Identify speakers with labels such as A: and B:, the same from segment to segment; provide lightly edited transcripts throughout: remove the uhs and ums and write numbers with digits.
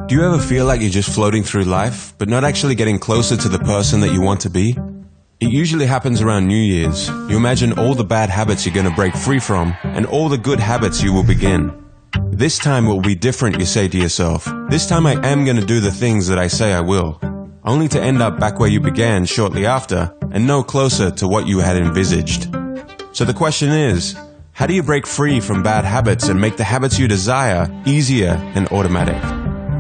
A: Do you ever feel like you're just floating through life, but not actually getting closer to the person that you want to be? It usually happens around New Year's. You imagine all the bad habits you're going to break free from, and all the good habits you will begin. This time will be different, you say to yourself. This time I am going to do the things that I say I will. Only to end up back where you began shortly after, and no closer to what you had envisaged. So the question is, how do you break free from bad habits and make the habits you desire easier and automatic?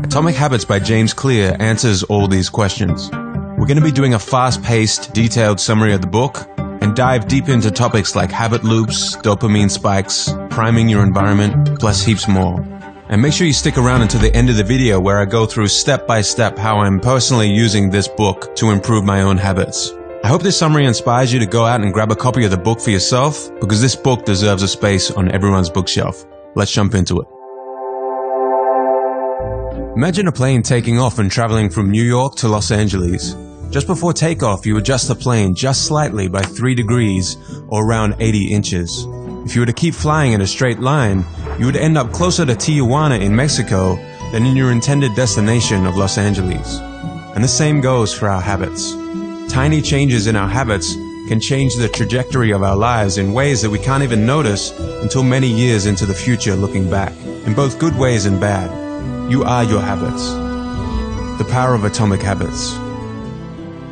A: Atomic Habits by James Clear answers all these questions. We're going to be doing a fast-paced, detailed summary of the book and dive deep into topics like habit loops, dopamine spikes, priming your environment, plus heaps more. And make sure you stick around until the end of the video where I go through step by step how I'm personally using this book to improve my own habits. I hope this summary inspires you to go out and grab a copy of the book for yourself, because this book deserves a space on everyone's bookshelf. Let's jump into it. Imagine a plane taking off and traveling from New York to Los Angeles. Just before takeoff, you adjust the plane just slightly by 3 degrees or around 80 inches. If you were to keep flying in a straight line, you would end up closer to Tijuana in Mexico than in your intended destination of Los Angeles. And the same goes for our habits. Tiny changes in our habits can change the trajectory of our lives in ways that we can't even notice until many years into the future looking back, in both good ways and bad. You are your habits. The power of atomic habits.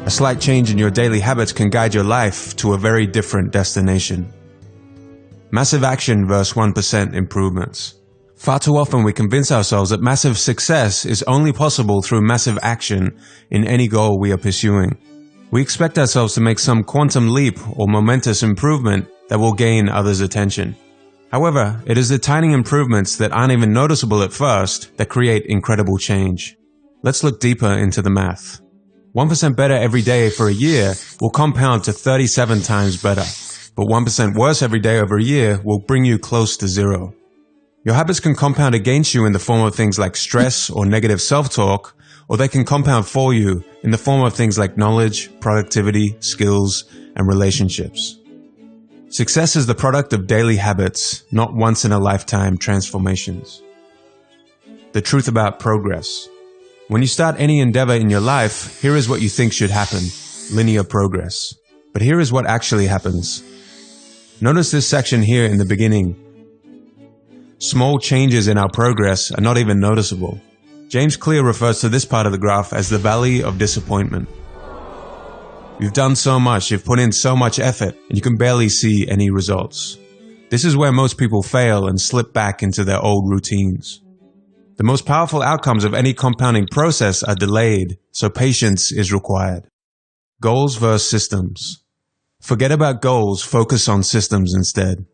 A: A slight change in your daily habits can guide your life to a very different destination. Massive action versus 1% improvements. Far too often we convince ourselves that massive success is only possible through massive action in any goal we are pursuing. We expect ourselves to make some quantum leap or momentous improvement that will gain others' attention. However, it is the tiny improvements that aren't even noticeable at first that create incredible change. Let's look deeper into the math. 1% better every day for a year will compound to 37 times better, but 1% worse every day over a year will bring you close to zero. Your habits can compound against you in the form of things like stress or negative self-talk, or they can compound for you in the form of things like knowledge, productivity, skills, and relationships. Success is the product of daily habits, not once-in-a-lifetime transformations. The truth about progress. When you start any endeavor in your life, here is what you think should happen: linear progress. But here is what actually happens. Notice this section here in the beginning. Small changes in our progress are not even noticeable. James Clear refers to this part of the graph as the valley of disappointment. You've done so much, you've put in so much effort, and you can barely see any results. This is where most people fail and slip back into their old routines. The most powerful outcomes of any compounding process are delayed, so patience is required. Goals versus systems. Forget about goals, focus on systems instead.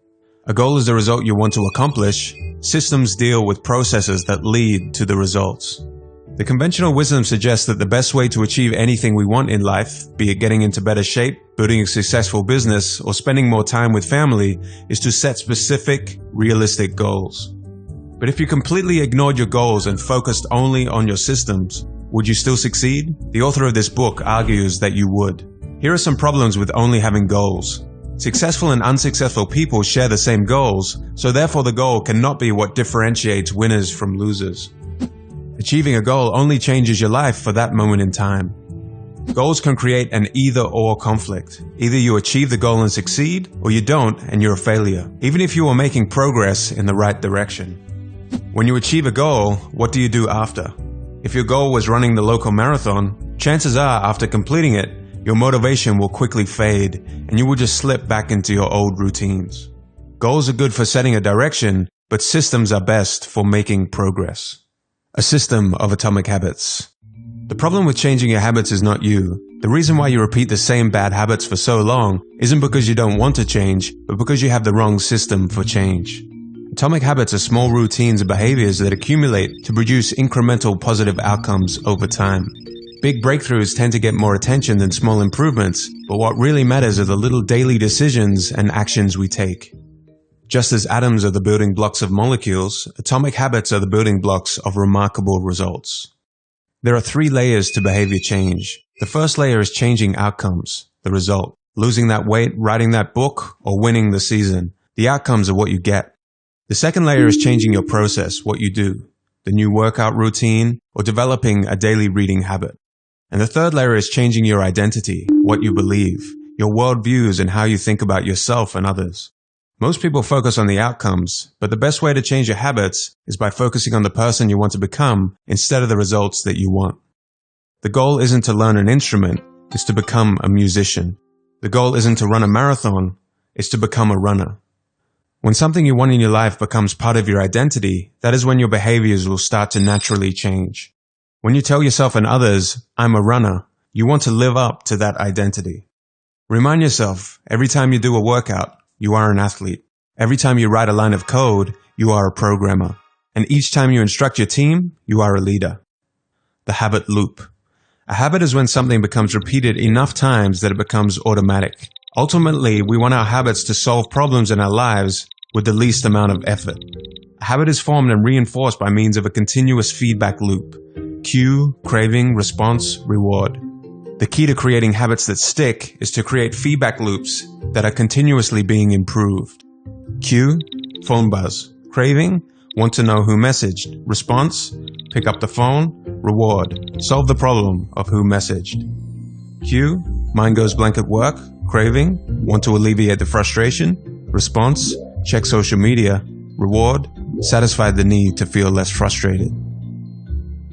A: A goal is the result you want to accomplish. Systems deal with processes that lead to the results. The conventional wisdom suggests that the best way to achieve anything we want in life, be it getting into better shape, building a successful business, or spending more time with family, is to set specific, realistic goals. But if you completely ignored your goals and focused only on your systems, would you still succeed? The author of this book argues that you would. Here are some problems with only having goals. Successful and unsuccessful people share the same goals, so therefore the goal cannot be what differentiates winners from losers. Achieving a goal only changes your life for that moment in time. Goals can create an either-or conflict. Either you achieve the goal and succeed, or you don't and you're a failure, even if you are making progress in the right direction. When you achieve a goal, what do you do after? If your goal was running the local marathon, chances are after completing it, your motivation will quickly fade and you will just slip back into your old routines. Goals are good for setting a direction, but systems are best for making progress. A system of atomic habits. The problem with changing your habits is not you. The reason why you repeat the same bad habits for so long isn't because you don't want to change, but because you have the wrong system for change. Atomic habits are small routines and behaviors that accumulate to produce incremental positive outcomes over time. Big breakthroughs tend to get more attention than small improvements, but what really matters are the little daily decisions and actions we take. Just as atoms are the building blocks of molecules, atomic habits are the building blocks of remarkable results. There are 3 layers to behavior change. The first layer is changing outcomes, the result. Losing that weight, writing that book, or winning the season. The outcomes are what you get. The second layer is changing your process, what you do. the new workout routine, or developing a daily reading habit. And the third layer is changing your identity, what you believe, your worldviews, and how you think about yourself and others. Most people focus on the outcomes, but the best way to change your habits is by focusing on the person you want to become instead of the results that you want. The goal isn't to learn an instrument, it's to become a musician. The goal isn't to run a marathon, it's to become a runner. When something you want in your life becomes part of your identity, that is when your behaviors will start to naturally change. When you tell yourself and others, I'm a runner, you want to live up to that identity. Remind yourself, every time you do a workout, you are an athlete. Every time you write a line of code, you are a programmer. And each time you instruct your team, you are a leader. The habit loop. A habit is when something becomes repeated enough times that it becomes automatic. Ultimately, we want our habits to solve problems in our lives with the least amount of effort. A habit is formed and reinforced by means of a continuous feedback loop. Cue, craving, response, reward. The key to creating habits that stick is to create feedback loops that are continuously being improved. Cue, phone buzz. Craving, want to know who messaged. Response, pick up the phone. Reward, solve the problem of who messaged. Cue, mind goes blank at work. Craving, want to alleviate the frustration. Response, check social media. Reward, satisfy the need to feel less frustrated.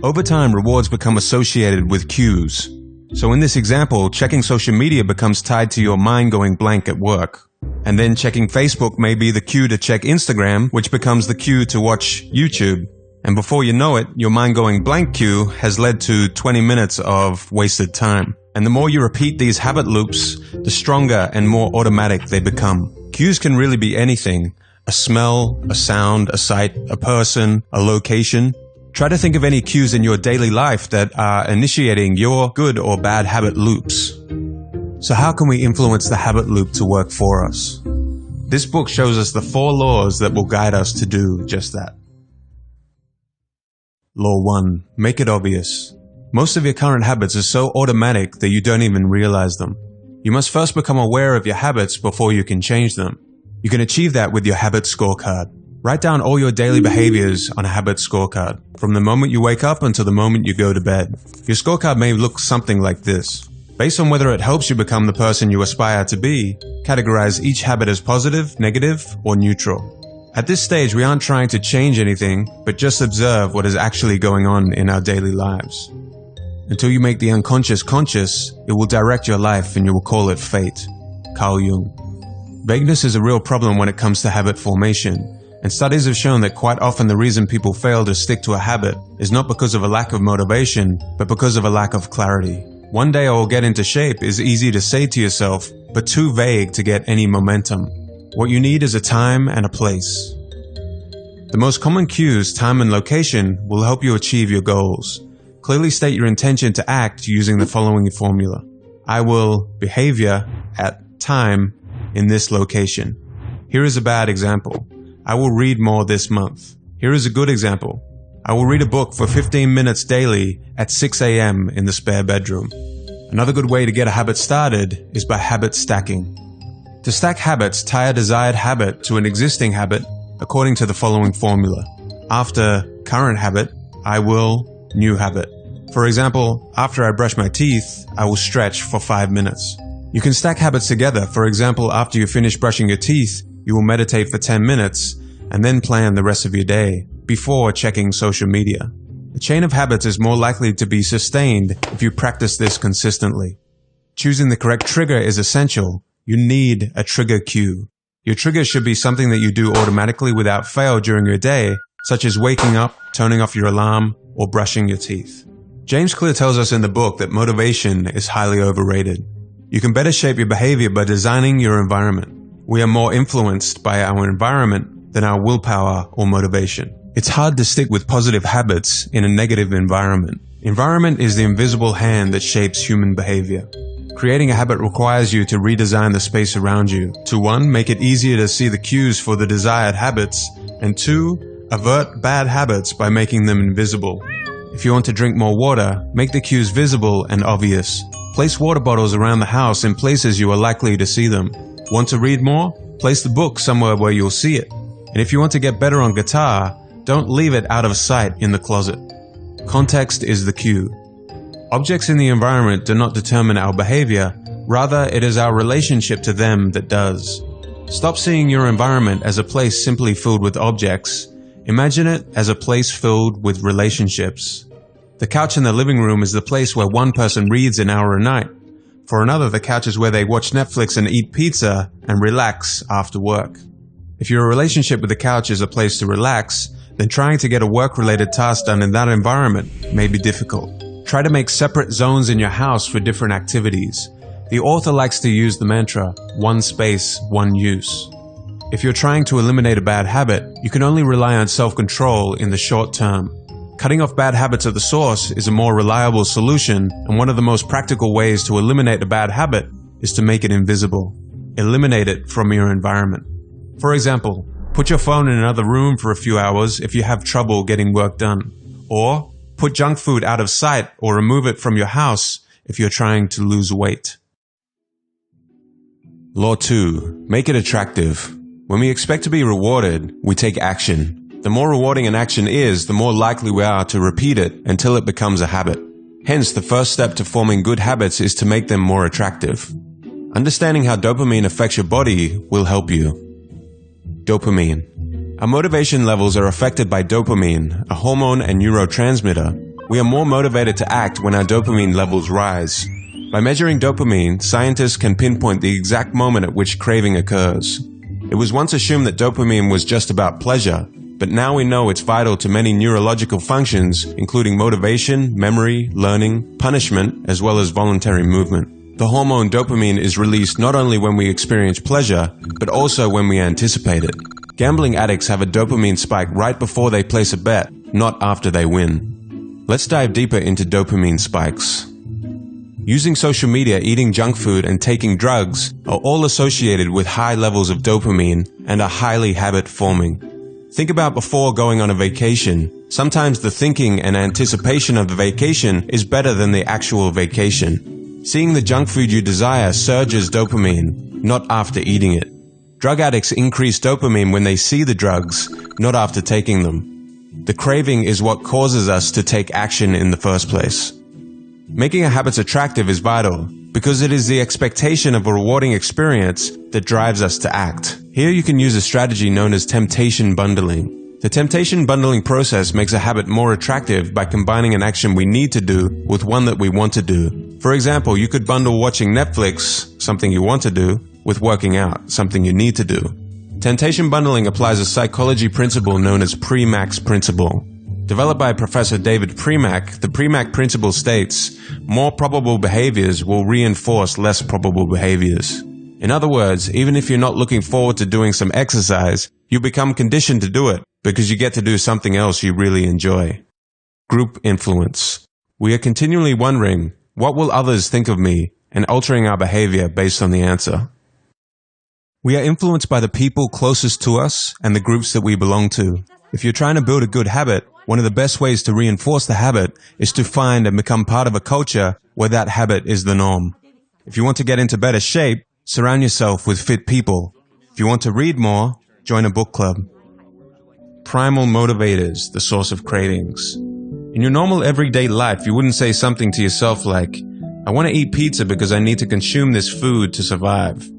A: Over time, rewards become associated with cues. So in this example, checking social media becomes tied to your mind going blank at work. And then checking Facebook may be the cue to check Instagram, which becomes the cue to watch YouTube. And before you know it, your mind going blank cue has led to 20 minutes of wasted time. And the more you repeat these habit loops, the stronger and more automatic they become. Cues can really be anything. A smell, a sound, a sight, a person, a location. Try to think of any cues in your daily life that are initiating your good or bad habit loops. So how can we influence the habit loop to work for us? This book shows us the 4 laws that will guide us to do just that. Law 1. Make it obvious. Most of your current habits are so automatic that you don't even realize them. You must first become aware of your habits before you can change them. You can achieve that with your habit scorecard. Write down all your daily behaviors on a habit scorecard, from the moment you wake up until the moment you go to bed. Your scorecard may look something like this. Based on whether it helps you become the person you aspire to be, categorize each habit as positive, negative, or neutral. At this stage, we aren't trying to change anything, but just observe what is actually going on in our daily lives. Until you make the unconscious conscious, it will direct your life and you will call it fate. Carl Jung. Vagueness is a real problem when it comes to habit formation. And studies have shown that quite often the reason people fail to stick to a habit is not because of a lack of motivation, but because of a lack of clarity. One day I will get into shape is easy to say to yourself, but too vague to get any momentum. What you need is a time and a place. The most common cues, time and location, will help you achieve your goals. Clearly state your intention to act using the following formula. I will behavior at time in this location. Here is a bad example. I will read more this month. Here is a good example. I will read a book for 15 minutes daily at 6 a.m. in the spare bedroom. Another good way to get a habit started is by habit stacking. To stack habits, tie a desired habit to an existing habit according to the following formula. After current habit, I will new habit. For example, after I brush my teeth, I will stretch for 5 minutes. You can stack habits together. For example, after you finish brushing your teeth, you will meditate for 10 minutes and then plan the rest of your day before checking social media. The chain of habits is more likely to be sustained if you practice this consistently. Choosing the correct trigger is essential. You need a trigger cue. Your trigger should be something that you do automatically without fail during your day, such as waking up, turning off your alarm, or brushing your teeth. James Clear tells us in the book that motivation is highly overrated. You can better shape your behavior by designing your environment. We are more influenced by our environment than our willpower or motivation. It's hard to stick with positive habits in a negative environment. Environment is the invisible hand that shapes human behavior. Creating a habit requires you to redesign the space around you to 1. Make it easier to see the cues for the desired habits, and 2. Avert bad habits by making them invisible. If you want to drink more water, make the cues visible and obvious. Place water bottles around the house in places you are likely to see them. Want to read more? Place the book somewhere where you'll see it. And if you want to get better on guitar, Don't leave it out of sight in the closet. Context is the cue. Objects in the environment do not determine our behavior, rather it is our relationship to them that does. Stop seeing your environment as a place simply filled with objects. Imagine it as a place filled with relationships. The couch in the living room is the place where one person reads an hour a night. For another, the couch is where they watch Netflix and eat pizza and relax after work. If your relationship with the couch is a place to relax, then trying to get a work-related task done in that environment may be difficult. Try to make separate zones in your house for different activities. The author likes to use the mantra, one space, one use. If you're trying to eliminate a bad habit, you can only rely on self-control in the short term. Cutting off bad habits at the source is a more reliable solution, and one of the most practical ways to eliminate a bad habit is to make it invisible. Eliminate it from your environment. For example, put your phone in another room for a few hours if you have trouble getting work done. Or put junk food out of sight or remove it from your house if you're trying to lose weight. Law 2. Make it attractive. When we expect to be rewarded, we take action. The more rewarding an action is, the more likely we are to repeat it until it becomes a habit. Hence, the first step to forming good habits is to make them more attractive. Understanding how dopamine affects your body will help you. Dopamine. Our motivation levels are affected by dopamine, a hormone and neurotransmitter. We are more motivated to act when our dopamine levels rise. By measuring dopamine, scientists can pinpoint the exact moment at which craving occurs. It was once assumed that dopamine was just about pleasure, but now we know it's vital to many neurological functions, including motivation, memory, learning, punishment, as well as voluntary movement. The hormone dopamine is released not only when we experience pleasure, but also when we anticipate it. Gambling addicts have a dopamine spike right before they place a bet, not after they win. Let's dive deeper into dopamine spikes. Using social media, eating junk food, and taking drugs are all associated with high levels of dopamine and are highly habit-forming. Think about before going on a vacation. Sometimes the thinking and anticipation of the vacation is better than the actual vacation. Seeing the junk food you desire surges dopamine, not after eating it. Drug addicts increase dopamine when they see the drugs, not after taking them. The craving is what causes us to take action in the first place. Making a habit attractive is vital, because it is the expectation of a rewarding experience that drives us to act. Here you can use a strategy known as temptation bundling. The temptation bundling process makes a habit more attractive by combining an action we need to do with one that we want to do. For example, you could bundle watching Netflix, something you want to do, with working out, something you need to do. Temptation bundling applies a psychology principle known as Premack's principle. Developed by Professor David Premack, the Premack principle states, more probable behaviors will reinforce less probable behaviors. In other words, even if you're not looking forward to doing some exercise, you become conditioned to do it because you get to do something else you really enjoy. Group influence. We are continually wondering, what will others think of me, and altering our behavior based on the answer. We are influenced by the people closest to us and the groups that we belong to. If you're trying to build a good habit, one of the best ways to reinforce the habit is to find and become part of a culture where that habit is the norm. If you want to get into better shape, surround yourself with fit people. If you want to read more, join a book club. Primal motivators, the source of cravings. In your normal everyday life, you wouldn't say something to yourself like, I want to eat pizza because I need to consume this food to survive.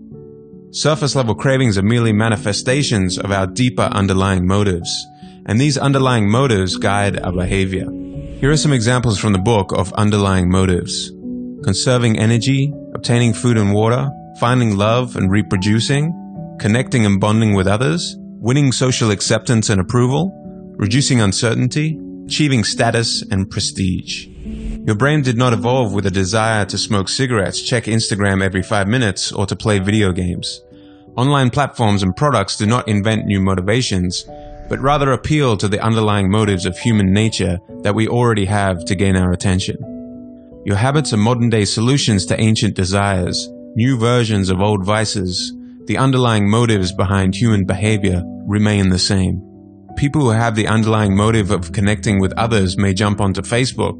A: Surface-level cravings are merely manifestations of our deeper underlying motives, and these underlying motives guide our behavior. Here are some examples from the book of underlying motives. Conserving energy, obtaining food and water, finding love and reproducing, connecting and bonding with others, winning social acceptance and approval, reducing uncertainty, achieving status and prestige. Your brain did not evolve with a desire to smoke cigarettes, check Instagram every 5 minutes, or to play video games. Online platforms and products do not invent new motivations, but rather appeal to the underlying motives of human nature that we already have to gain our attention. Your habits are modern-day solutions to ancient desires, new versions of old vices. The underlying motives behind human behavior remain the same. People who have the underlying motive of connecting with others may jump onto Facebook.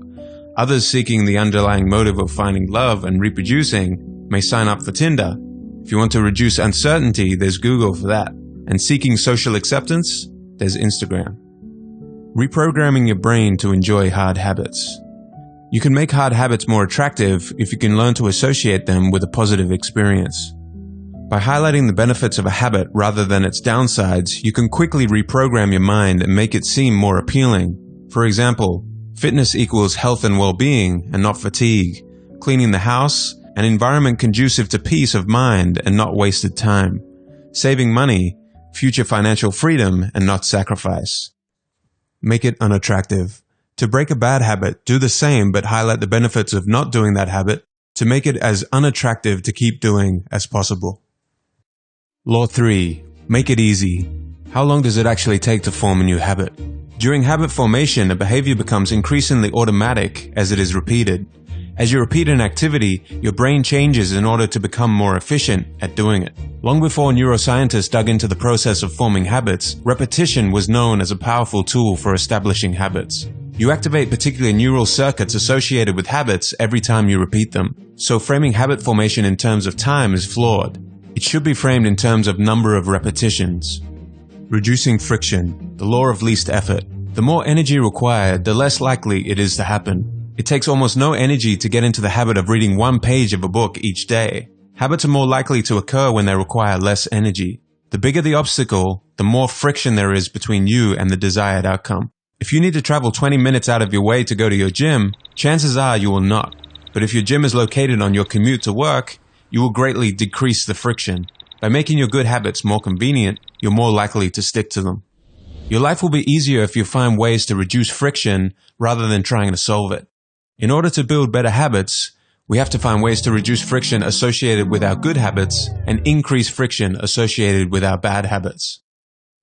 A: Others seeking the underlying motive of finding love and reproducing may sign up for Tinder. If you want to reduce uncertainty, there's Google for that. And seeking social acceptance, there's Instagram. reprogramming your brain to enjoy hard habits. You can make hard habits more attractive if you can learn to associate them with a positive experience. By highlighting the benefits of a habit rather than its downsides, you can quickly reprogram your mind and make it seem more appealing. For example, fitness equals health and well-being and not fatigue, cleaning the house, an environment conducive to peace of mind and not wasted time, saving money, future financial freedom and not sacrifice. Make it unattractive. To break a bad habit, do the same but highlight the benefits of not doing that habit to make it as unattractive to keep doing as possible. Law 3. Make it easy. How long does it actually take to form a new habit? During habit formation, a behavior becomes increasingly automatic as it is repeated. As you repeat an activity, your brain changes in order to become more efficient at doing it. Long before neuroscientists dug into the process of forming habits, repetition was known as a powerful tool for establishing habits. You activate particular neural circuits associated with habits every time you repeat them. So framing habit formation in terms of time is flawed. It should be framed in terms of number of repetitions. Reducing friction, the law of least effort. The more energy required, the less likely it is to happen. It takes almost no energy to get into the habit of reading one page of a book each day. Habits are more likely to occur when they require less energy. The bigger the obstacle, the more friction there is between you and the desired outcome. If you need to travel 20 minutes out of your way to go to your gym, chances are you will not. But if your gym is located on your commute to work, you will greatly decrease the friction. By making your good habits more convenient, you're more likely to stick to them. Your life will be easier if you find ways to reduce friction rather than trying to solve it. In order to build better habits, we have to find ways to reduce friction associated with our good habits and increase friction associated with our bad habits.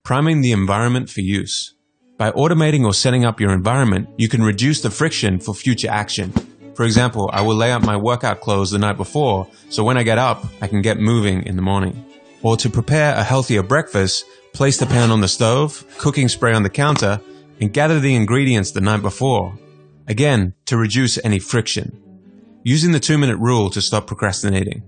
A: Priming the environment for use. By automating or setting up your environment, you can reduce the friction for future action. For example, I will lay out my workout clothes the night before, so when I get up, I can get moving in the morning. Or to prepare a healthier breakfast, place the pan on the stove, cooking spray on the counter, and gather the ingredients the night before. Again, to reduce any friction. Using the 2-minute rule to stop procrastinating.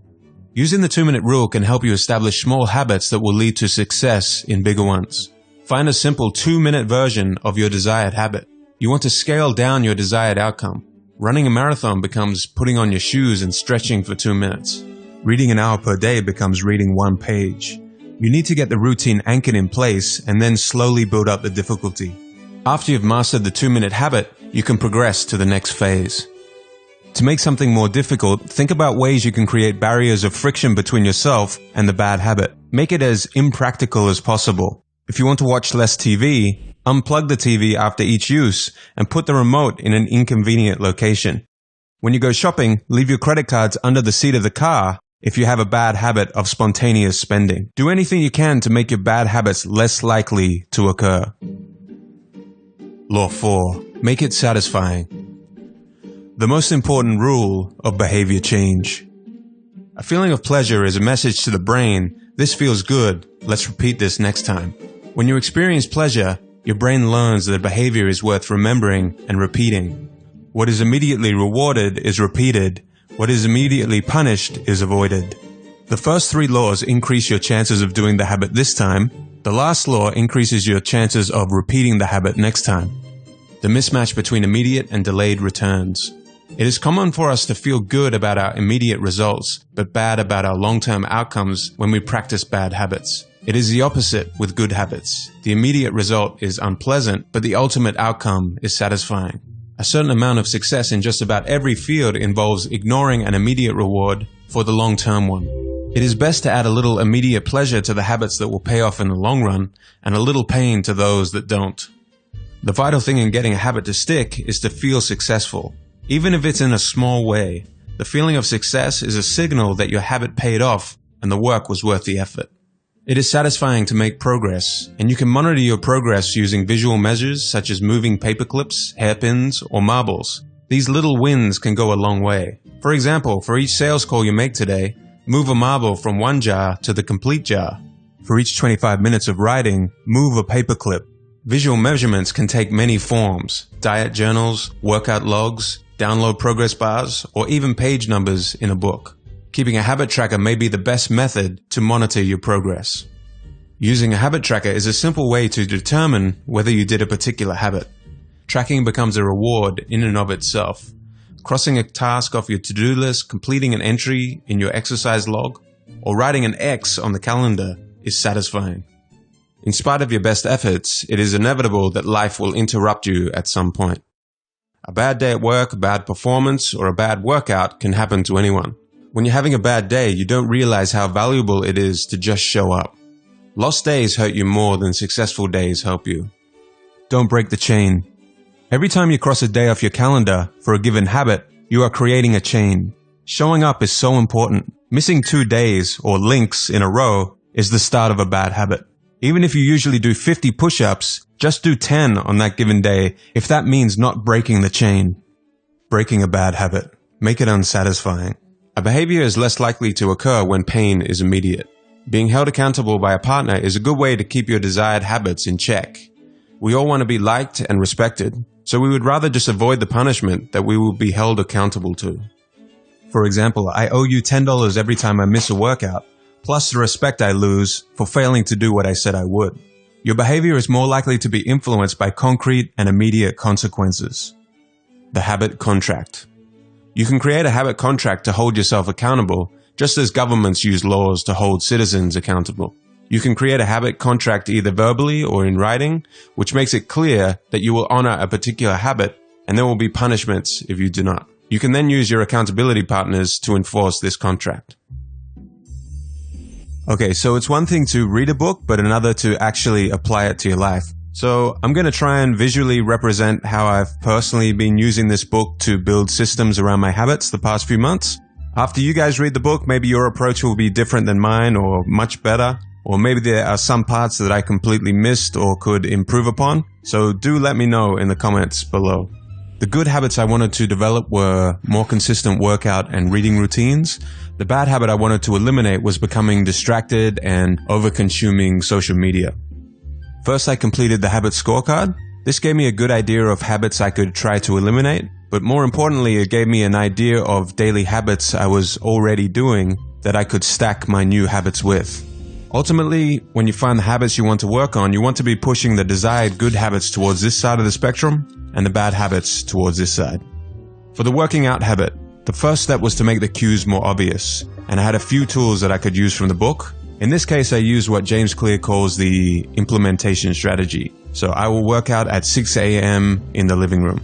A: Using the 2-minute rule can help you establish small habits that will lead to success in bigger ones. Find a simple 2-minute version of your desired habit. You want to scale down your desired outcome. Running a marathon becomes putting on your shoes and stretching for 2 minutes. Reading an hour per day becomes reading 1 page. You need to get the routine anchored in place and then slowly build up the difficulty. After you've mastered the 2-minute habit, you can progress to the next phase. To make something more difficult, think about ways you can create barriers of friction between yourself and the bad habit. Make it as impractical as possible. If you want to watch less TV, unplug the TV after each use and put the remote in an inconvenient location. When you go shopping, leave your credit cards under the seat of the car if you have a bad habit of spontaneous spending. Do anything you can to make your bad habits less likely to occur. Law 4. Make it satisfying. The most important rule of behavior change. A feeling of pleasure is a message to the brain, this feels good, let's repeat this next time. When you experience pleasure, your brain learns that a behavior is worth remembering and repeating. What is immediately rewarded is repeated. What is immediately punished is avoided. The first 3 laws increase your chances of doing the habit this time. The last law increases your chances of repeating the habit next time. The mismatch between immediate and delayed returns. It is common for us to feel good about our immediate results, but bad about our long-term outcomes when we practice bad habits. It is the opposite with good habits. The immediate result is unpleasant, but the ultimate outcome is satisfying. A certain amount of success in just about every field involves ignoring an immediate reward for the long-term one. It is best to add a little immediate pleasure to the habits that will pay off in the long run, and a little pain to those that don't. The vital thing in getting a habit to stick is to feel successful. Even if it's in a small way, the feeling of success is a signal that your habit paid off and the work was worth the effort. It is satisfying to make progress, and you can monitor your progress using visual measures such as moving paper clips, hairpins, or marbles. These little wins can go a long way. For example, for each sales call you make today, move a marble from 1 jar to the complete jar. For each 25 minutes of writing, move a paper clip. Visual measurements can take many forms: diet journals, workout logs, download progress bars, or even page numbers in a book. Keeping a habit tracker may be the best method to monitor your progress. Using a habit tracker is a simple way to determine whether you did a particular habit. Tracking becomes a reward in and of itself. Crossing a task off your to-do list, completing an entry in your exercise log, or writing an X on the calendar is satisfying. In spite of your best efforts, it is inevitable that life will interrupt you at some point. A bad day at work, a bad performance, or a bad workout can happen to anyone. When you're having a bad day, you don't realize how valuable it is to just show up. Lost days hurt you more than successful days help you. Don't break the chain. Every time you cross a day off your calendar for a given habit, you are creating a chain. Showing up is so important. Missing 2 days or links in a row is the start of a bad habit. Even if you usually do 50 push-ups, just do 10 on that given day if that means not breaking the chain. Breaking a bad habit. Make it unsatisfying. A behavior is less likely to occur when pain is immediate. Being held accountable by a partner is a good way to keep your desired habits in check. We all want to be liked and respected, so we would rather just avoid the punishment that we will be held accountable to. For example, I owe you $10 every time I miss a workout, plus the respect I lose for failing to do what I said I would. Your behavior is more likely to be influenced by concrete and immediate consequences. The habit contract. You can create a habit contract to hold yourself accountable, just as governments use laws to hold citizens accountable. You can create a habit contract either verbally or in writing, which makes it clear that you will honor a particular habit and there will be punishments if you do not. You can then use your accountability partners to enforce this contract. Okay, so it's one thing to read a book, but another to actually apply it to your life. So I'm going to try and visually represent how I've personally been using this book to build systems around my habits the past few months. After you guys read the book, maybe your approach will be different than mine or much better. Or maybe there are some parts that I completely missed or could improve upon. So do let me know in the comments below. The good habits I wanted to develop were more consistent workout and reading routines. The bad habit I wanted to eliminate was becoming distracted and over-consuming social media. First, I completed the habit scorecard. This gave me a good idea of habits I could try to eliminate, but more importantly, it gave me an idea of daily habits I was already doing that I could stack my new habits with. Ultimately, when you find the habits you want to work on, you want to be pushing the desired good habits towards this side of the spectrum and the bad habits towards this side. For the working out habit, the first step was to make the cues more obvious, and I had a few tools that I could use from the book. In this case, I used what James Clear calls the implementation strategy. So I will work out at 6 a.m. in the living room.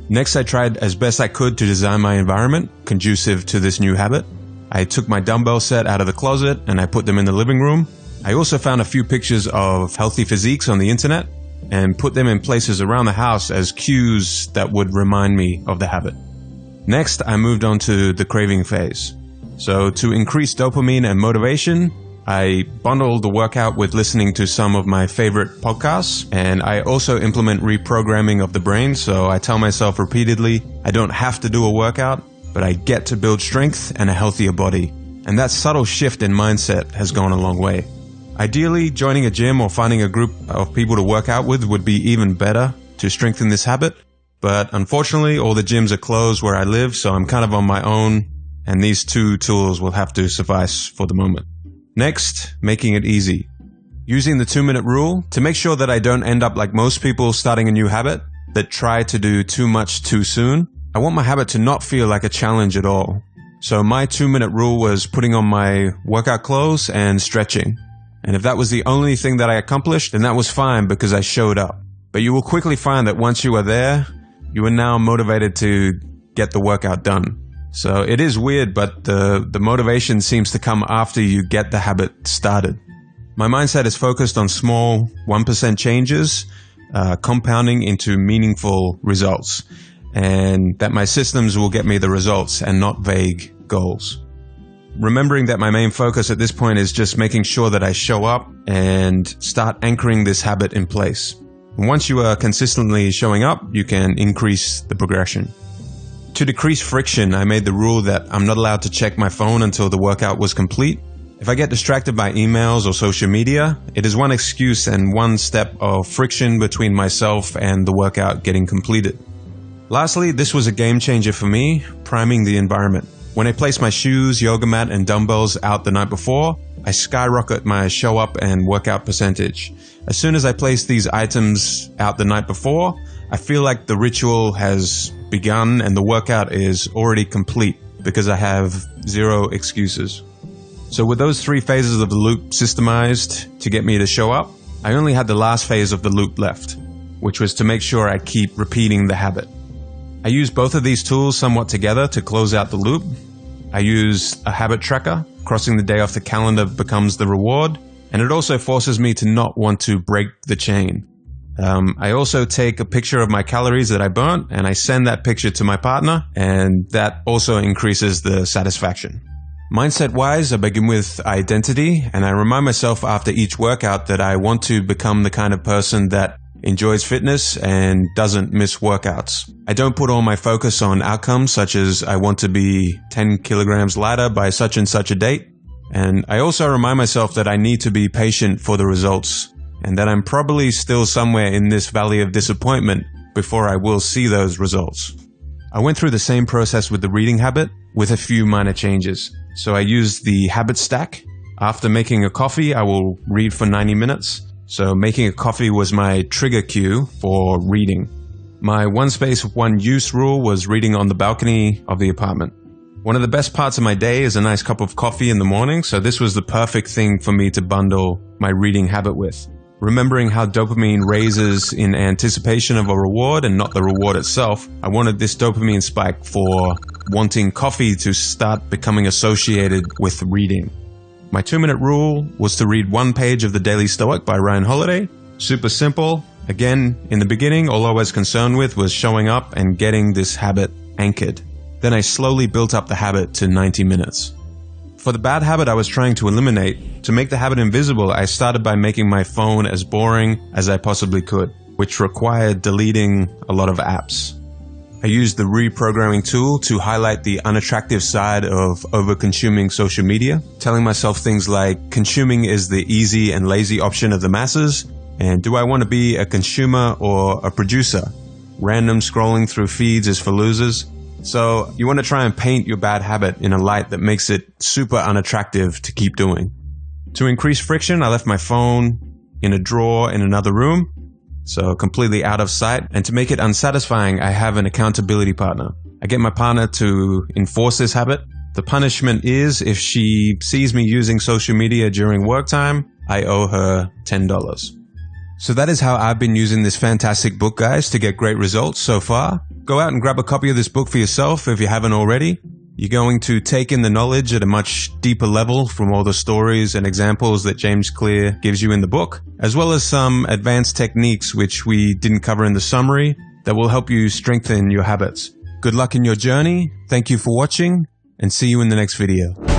A: Next, I tried as best I could to design my environment conducive to this new habit. I took my dumbbell set out of the closet and I put them in the living room. I also found a few pictures of healthy physiques on the internet and put them in places around the house as cues that would remind me of the habit. Next, I moved on to the craving phase. So to increase dopamine and motivation, I bundled the workout with listening to some of my favorite podcasts, and I also implement reprogramming of the brain, so I tell myself repeatedly, I don't have to do a workout, but I get to build strength and a healthier body. And that subtle shift in mindset has gone a long way. Ideally, joining a gym or finding a group of people to work out with would be even better to strengthen this habit, but unfortunately all the gyms are closed where I live, so I'm kind of on my own, and these two tools will have to suffice for the moment. Next, making it easy. Using the 2-minute rule to make sure that I don't end up like most people starting a new habit that try to do too much too soon. I want my habit to not feel like a challenge at all. So my 2-minute rule was putting on my workout clothes and stretching. And if that was the only thing that I accomplished, then that was fine because I showed up. But you will quickly find that once you are there, you are now motivated to get the workout done. So it is weird, but the motivation seems to come after you get the habit started. My mindset is focused on small 1% changes, compounding into meaningful results, and that my systems will get me the results and not vague goals. Remembering that my main focus at this point is just making sure that I show up and start anchoring this habit in place. And once you are consistently showing up, you can increase the progression. To decrease friction, I made the rule that I'm not allowed to check my phone until the workout was complete. If I get distracted by emails or social media, it is one excuse and one step of friction between myself and the workout getting completed. Lastly, this was a game changer for me, priming the environment. When I place my shoes, yoga mat, and dumbbells out the night before, I skyrocket my show up and workout percentage. As soon as I place these items out the night before, I feel like the ritual has begun and the workout is already complete because I have zero excuses. So with those 3 phases of the loop systemized to get me to show up, I only had the last phase of the loop left, which was to make sure I keep repeating the habit. I use both of these tools somewhat together to close out the loop. I use a habit tracker. Crossing the day off the calendar becomes the reward, and it also forces me to not want to break the chain. I also take a picture of my calories that I burnt, and I send that picture to my partner, and that also increases the satisfaction. Mindset-wise, I begin with identity, and I remind myself after each workout that I want to become the kind of person that enjoys fitness and doesn't miss workouts. I don't put all my focus on outcomes such as I want to be 10 kilograms lighter by such and such a date. And I also remind myself that I need to be patient for the results and that I'm probably still somewhere in this valley of disappointment before I will see those results. I went through the same process with the reading habit with a few minor changes. So I used the habit stack. After making a coffee, I will read for 90 minutes. So making a coffee was my trigger cue for reading. My one space, one use rule was reading on the balcony of the apartment. One of the best parts of my day is a nice cup of coffee in the morning, so this was the perfect thing for me to bundle my reading habit with. Remembering how dopamine raises in anticipation of a reward and not the reward itself, I wanted this dopamine spike for wanting coffee to start becoming associated with reading. My 2-minute rule was to read 1 page of The Daily Stoic by Ryan Holiday. Super simple. Again, in the beginning, all I was concerned with was showing up and getting this habit anchored. Then I slowly built up the habit to 90 minutes. For the bad habit I was trying to eliminate, to make the habit invisible, I started by making my phone as boring as I possibly could, which required deleting a lot of apps. I used the reprogramming tool to highlight the unattractive side of over-consuming social media, telling myself things like, consuming is the easy and lazy option of the masses, and do I want to be a consumer or a producer? Random scrolling through feeds is for losers. So you want to try and paint your bad habit in a light that makes it super unattractive to keep doing. To increase friction, I left my phone in a drawer in another room, so completely out of sight. And to make it unsatisfying, I have an accountability partner. I get my partner to enforce this habit. The punishment is if she sees me using social media during work time, I owe her $10. So that is how I've been using this fantastic book, guys, to get great results so far. Go out and grab a copy of this book for yourself if you haven't already. You're going to take in the knowledge at a much deeper level from all the stories and examples that James Clear gives you in the book, as well as some advanced techniques which we didn't cover in the summary that will help you strengthen your habits. Good luck in your journey. Thank you for watching, and see you in the next video.